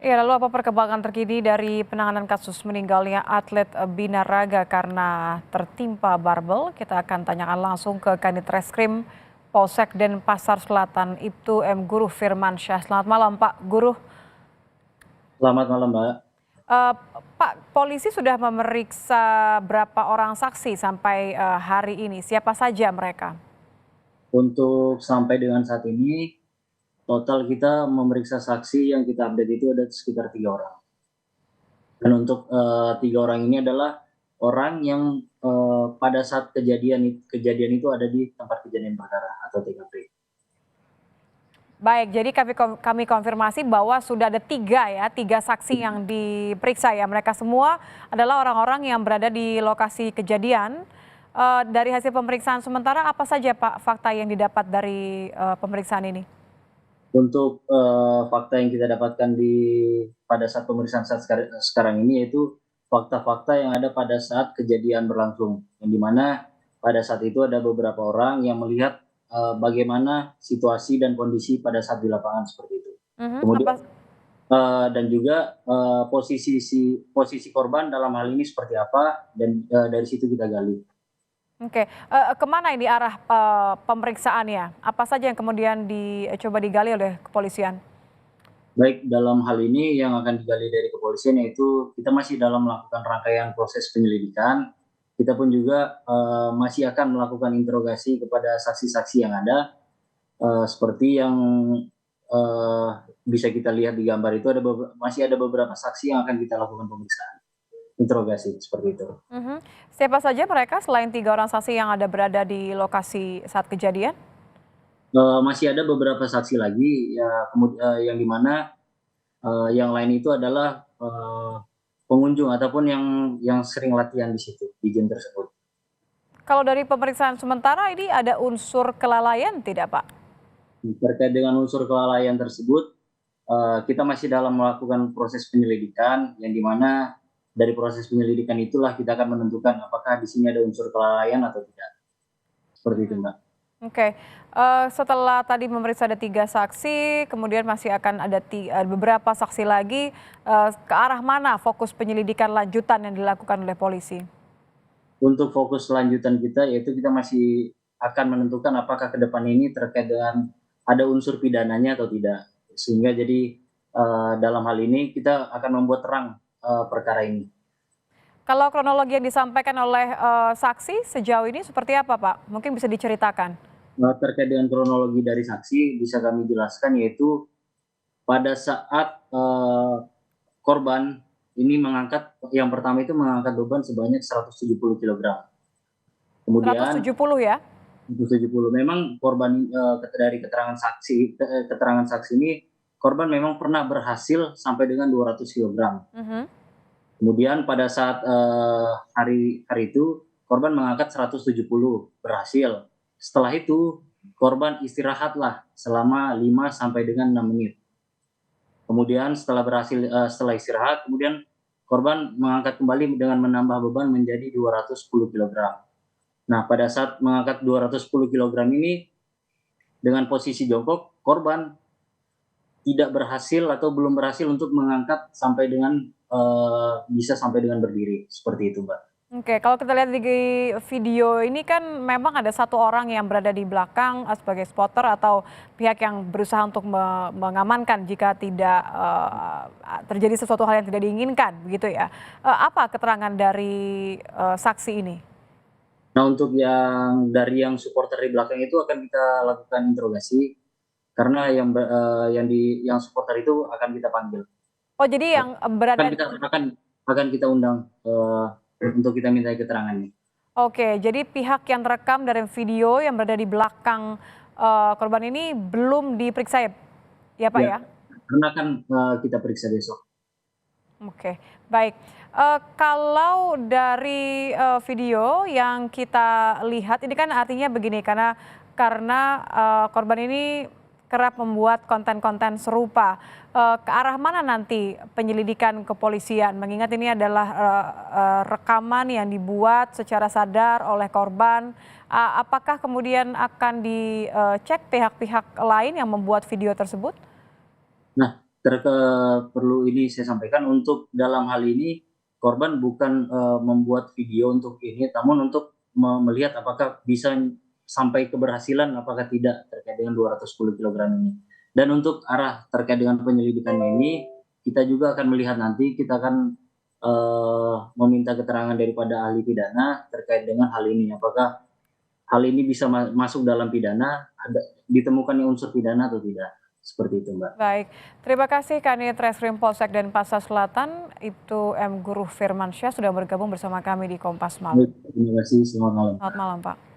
Ya, lalu apa perkembangan terkini dari penanganan kasus meninggalnya atlet binaraga karena tertimpa barbel? Kita akan tanyakan langsung ke Kanit Reskrim Polsek Denpasar Selatan, Ibtu M. Guru Firmansyah. Selamat malam, Pak Guru. Selamat malam, Mbak. Eh, Pak, polisi sudah memeriksa berapa orang saksi sampai hari ini? Siapa saja mereka? Untuk sampai dengan saat ini, total kita memeriksa saksi yang kita update itu ada sekitar 3 orang. Dan untuk 3 orang ini adalah orang yang pada saat kejadian itu ada di tempat kejadian perkara atau TKP. Baik, jadi kami konfirmasi bahwa sudah ada tiga saksi yang diperiksa ya. Mereka semua adalah orang-orang yang berada di lokasi kejadian. Dari hasil pemeriksaan sementara apa saja Pak fakta yang didapat dari pemeriksaan ini? Untuk fakta yang kita dapatkan pada saat pemeriksaan saat sekarang ini yaitu fakta-fakta yang ada pada saat kejadian berlangsung, yang dimana pada saat itu ada beberapa orang yang melihat bagaimana situasi dan kondisi pada saat di lapangan seperti itu. Apa? Kemudian dan juga posisi korban dalam hal ini seperti apa, dan dari situ kita gali. Oke, kemana ini arah pemeriksaannya? Apa saja yang kemudian dicoba digali oleh kepolisian? Baik, dalam hal ini yang akan digali dari kepolisian yaitu kita masih dalam melakukan rangkaian proses penyelidikan. Kita pun juga masih akan melakukan interogasi kepada saksi-saksi yang ada, seperti yang eh, bisa kita lihat di gambar itu masih ada beberapa saksi yang akan kita lakukan pemeriksaan, interogasi seperti itu. Mhm. Siapa saja mereka selain 3 orang saksi yang ada berada di lokasi saat kejadian? Masih ada beberapa saksi lagi ya, yang dimana yang lain itu adalah pengunjung ataupun yang sering latihan di situ, di gym tersebut. Kalau dari pemeriksaan sementara ini ada unsur kelalaian tidak, Pak? Terkait dengan unsur kelalaian tersebut, kita masih dalam melakukan proses penyelidikan, yang dimana dari proses penyelidikan itulah kita akan menentukan apakah di sini ada unsur kelalaian atau tidak. Seperti itu, Mhm. Mbak. Oke, setelah tadi memeriksa ada 3 saksi, kemudian masih akan ada beberapa saksi lagi, ke arah mana fokus penyelidikan lanjutan yang dilakukan oleh polisi? Untuk fokus lanjutan kita, yaitu kita masih akan menentukan apakah ke depan ini terkait dengan ada unsur pidananya atau tidak. Sehingga jadi dalam hal ini kita akan membuat terang perkara ini. Kalau kronologi yang disampaikan oleh saksi sejauh ini seperti apa, Pak? Mungkin bisa diceritakan. Terkait dengan kronologi dari saksi bisa kami jelaskan, yaitu pada saat korban ini yang pertama itu mengangkat beban sebanyak 170 kilogram. Kemudian 170 ya? 170, memang korban, dari keterangan saksi ini, korban memang pernah berhasil sampai dengan 200 kilogram. Mhm. Kemudian pada saat hari itu korban mengangkat 170, berhasil. Setelah itu korban istirahatlah selama 5 sampai dengan 6 menit. Kemudian setelah istirahat, kemudian korban mengangkat kembali dengan menambah beban menjadi 210 kilogram. Nah, pada saat mengangkat 210 kilogram ini dengan posisi jongkok, korban tidak berhasil atau belum berhasil untuk mengangkat sampai dengan bisa sampai dengan berdiri, seperti itu, Mbak. Oke, kalau kita lihat di video ini kan memang ada 1 orang yang berada di belakang sebagai spotter atau pihak yang berusaha untuk mengamankan jika tidak terjadi sesuatu hal yang tidak diinginkan, begitu ya. Apa keterangan dari saksi ini? Nah, untuk yang supporter di belakang itu akan kita lakukan interogasi, karena yang supporter itu akan kita panggil. Oh, jadi yang Akan berada. kita akan akan kita undang untuk kita mintai keterangannya. Oke, jadi pihak yang terekam dari video yang berada di belakang korban ini belum diperiksa ya, Pak Ya, ya? karena akan kita periksa besok. Oke, baik. Kalau dari video yang kita lihat ini kan artinya begini, karena korban ini kerap membuat konten-konten serupa. Ke arah mana nanti penyelidikan kepolisian? Mengingat ini adalah rekaman yang dibuat secara sadar oleh korban. Apakah kemudian akan dicek pihak-pihak lain yang membuat video tersebut? Nah, perlu ini saya sampaikan, untuk dalam hal ini korban bukan membuat video untuk ini, namun untuk melihat apakah bisa sampai keberhasilan apakah tidak terkait dengan 210 kilogram ini. Dan untuk arah terkait dengan penyelidikan ini, kita juga akan melihat nanti, kita akan meminta keterangan daripada ahli pidana terkait dengan hal ini. Apakah hal ini bisa masuk dalam pidana, ditemukannya unsur pidana atau tidak. Seperti itu, Mbak. Baik, terima kasih Kanit Reskrim Polsek Denpasar Selatan, Ibtu M. Guru Firmansyah sudah bergabung bersama kami di Kompas Malam. Terima kasih, selamat malam. Selamat malam, Pak.